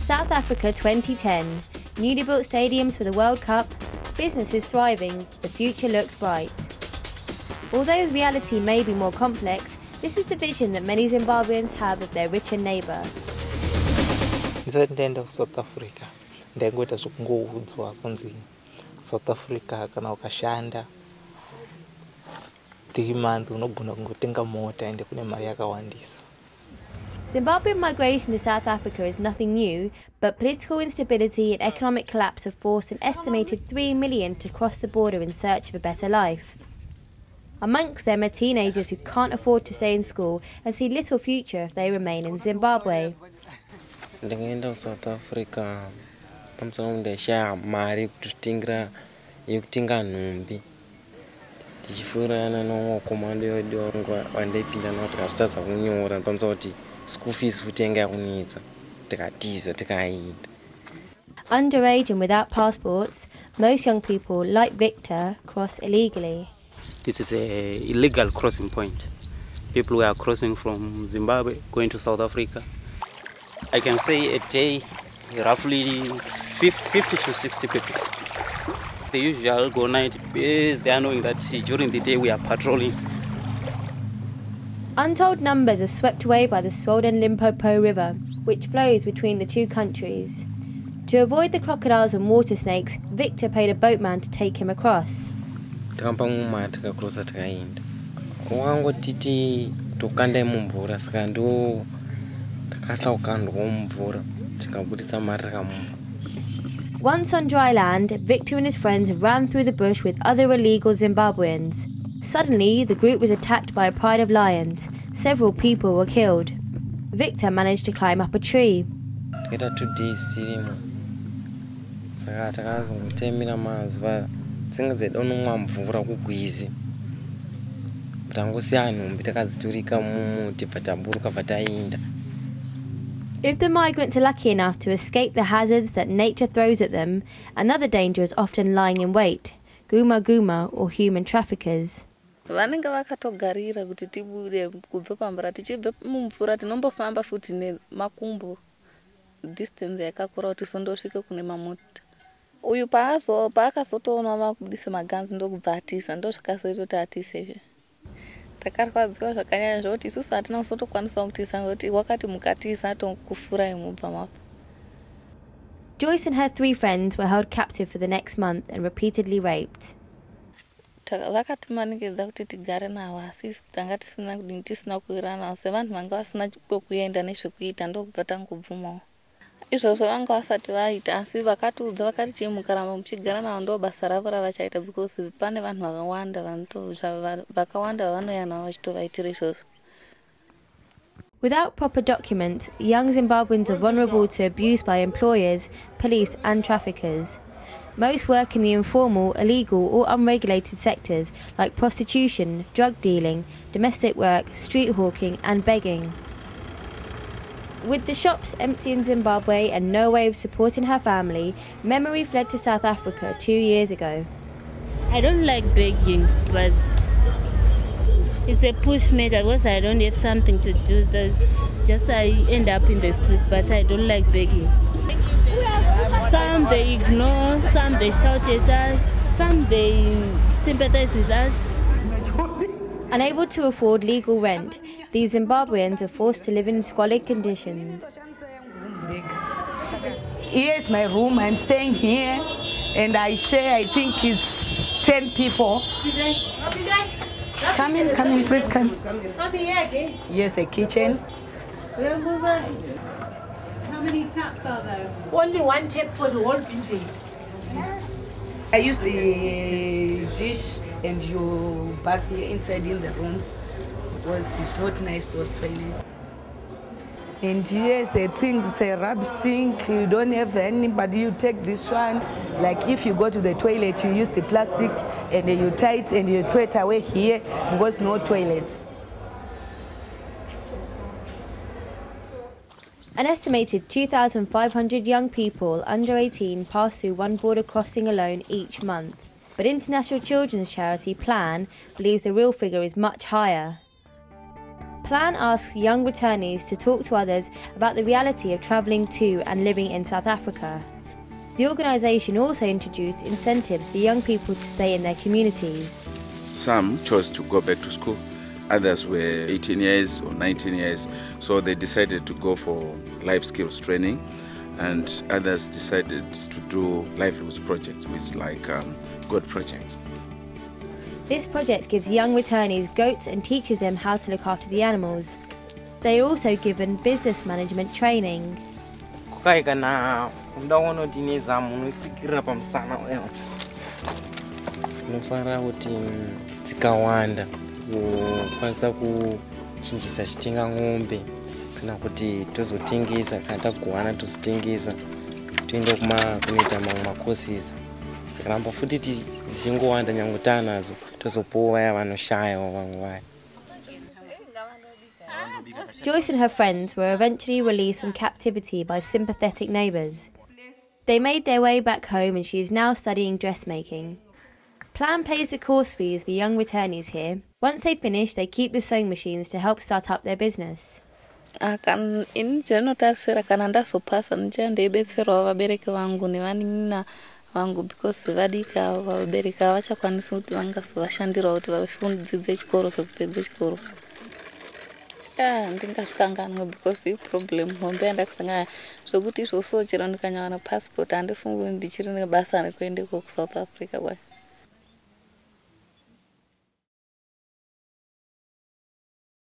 South Africa 2010. Newly built stadiums for the World Cup, businesses thriving, the future looks bright. Although reality may be more complex, this is the vision that many Zimbabweans have of their richer neighbour. Ndenda South Africa ndaingoita zvokungohudzwa kunzi South Africa kana ukashanda 3 months unogona kungotenga mota ende kune mari yakawandisa. Zimbabwean migration to South Africa is nothing new, but political instability and economic collapse have forced an estimated 3 million to cross the border in search of a better life. Amongst them are teenagers who can't afford to stay in school and see little future if they remain in Zimbabwe. Ndingaenda South Africa pamusoro ndashaya mari kutingira yekutenga nhumbi tichifurana nomukomando wedu wandaipinda nawo tikazotadza kunyora pamusoro kuti school fees futi yanga yakunetsa tikatiza tikaenda. Underage and without passports, most young people, like Victor, cross illegally. This is an illegal crossing point. People who are crossing from Zimbabwe going to South Africa. I can say a day, roughly 50 to 60 people. They usually go night because they are knowing that during the day we are patrolling. Untold numbers are swept away by the swollen Limpopo River, which flows between the two countries. To avoid the crocodiles and water snakes, Victor paid a boatman to take him across. Once on dry land, Victor and his friends ran through the bush with other illegal Zimbabweans. Suddenly, the group was attacked by a pride of lions. Several people were killed. Victor managed to climb up a tree. If the migrants are lucky enough to escape the hazards that nature throws at them, another danger is often lying in wait: guma guma or human traffickers. Vanenge vakatogarira kuti tibude kubva pambura tichibva mumvura tinombofamba futi nemakumbo distance yakakura kuti sondosvika kune mamota. Uyu paakazotoona vakubudisa maganzi ndokubva atisa ndozvakazoita kuti atise. Takarwadziwa zvakanyanya zvokuti isusu hatina kuzotokwanisa kutisa ngekuti wakati mukatisa tokufurai mubva mapo. Joyce and her 3 friends were held captive for the next month and repeatedly raped. Vakatimanikidza kuti tigare navo asi tanga tisina kuwira navo sevanhu vanga vasina kwekuenda nezvekuita ndokubva tangobvumawo. Izvozvo vanga vasati vaita asi vakatiudza vakati chimukaramba muchigara navo ndo basa ravo ravachaita because pane vanhu vakawanda vavanoya navo vachitovaitira izvozvo. Without proper documents, young Zimbabweans are vulnerable to abuse by employers, police and traffickers. Most work in the informal, illegal or unregulated sectors like prostitution, drug dealing, domestic work, street hawking and begging. With the shops empty in Zimbabwe and no way of supporting her family, Memory fled to South Africa 2 years ago. I don't like begging, but it's a push measure because I don't have something to do. Just I end up in the streets, but I don't like begging. Some they ignore, some they shout at us, some they sympathize with us. Unable to afford legal rent, these Zimbabweans are forced to live in squalid conditions. Here is my room, I'm staying here, and I share, I think it's 10 people. Come in, please come. Yes, a kitchen. How many taps are there? Only 1 tap for the whole building. I use the dish and you bath here inside in the rooms because it's not nice, those toilets. And here's a thing, it's a rubbish thing. You don't have anybody, you take this one. Like if you go to the toilet, you use the plastic and then you tie it and you throw it away here because no toilets. An estimated 2,500 young people under 18 pass through one border crossing alone each month. But international children's charity Plan believes the real figure is much higher. Plan asks young returnees to talk to others about the reality of travelling to and living in South Africa. The organisation also introduced incentives for young people to stay in their communities. Some chose to go back to school, others were 18 years or 19 years, so they decided to go for life skills training, and others decided to do livelihoods projects, which is like good projects. This project gives young returnees goats and teaches them how to look after the animals. They are also given business management training. Unofanira kuti dzikawanda kukwanisa kuchinjisa chitenga ng'ombe kana kuti tozotengesa kana tagowana tozotengesa toenda kunoita mamwe macourses dzikaramba futi dzichingowanda nyange tanadzo tozopuwa vaya vanoshayawo vamwe vaya. Joyce and her friends were eventually released from captivity by sympathetic neighbours. They made their way back home and she is now studying dressmaking. Plan pays the course fees for young returnees here. Once they finish, they keep the sewing machines to help start up their business. In ndinotarisira kana ndazopasa ndichandibetserawo vabereki vangu nevanina vangu because vadika vabereki avachakwanisi kuti vangasovashandirawo kuti vafundzidze chikoro zvekupedza chikoro. Ndingasvikanganwe because iproblem hombe yandakusangana zvokuti izvozvo chero ndikanyawana passport handifungi ndichiri nebasa rekuendeko kuSouth Africa kwayo.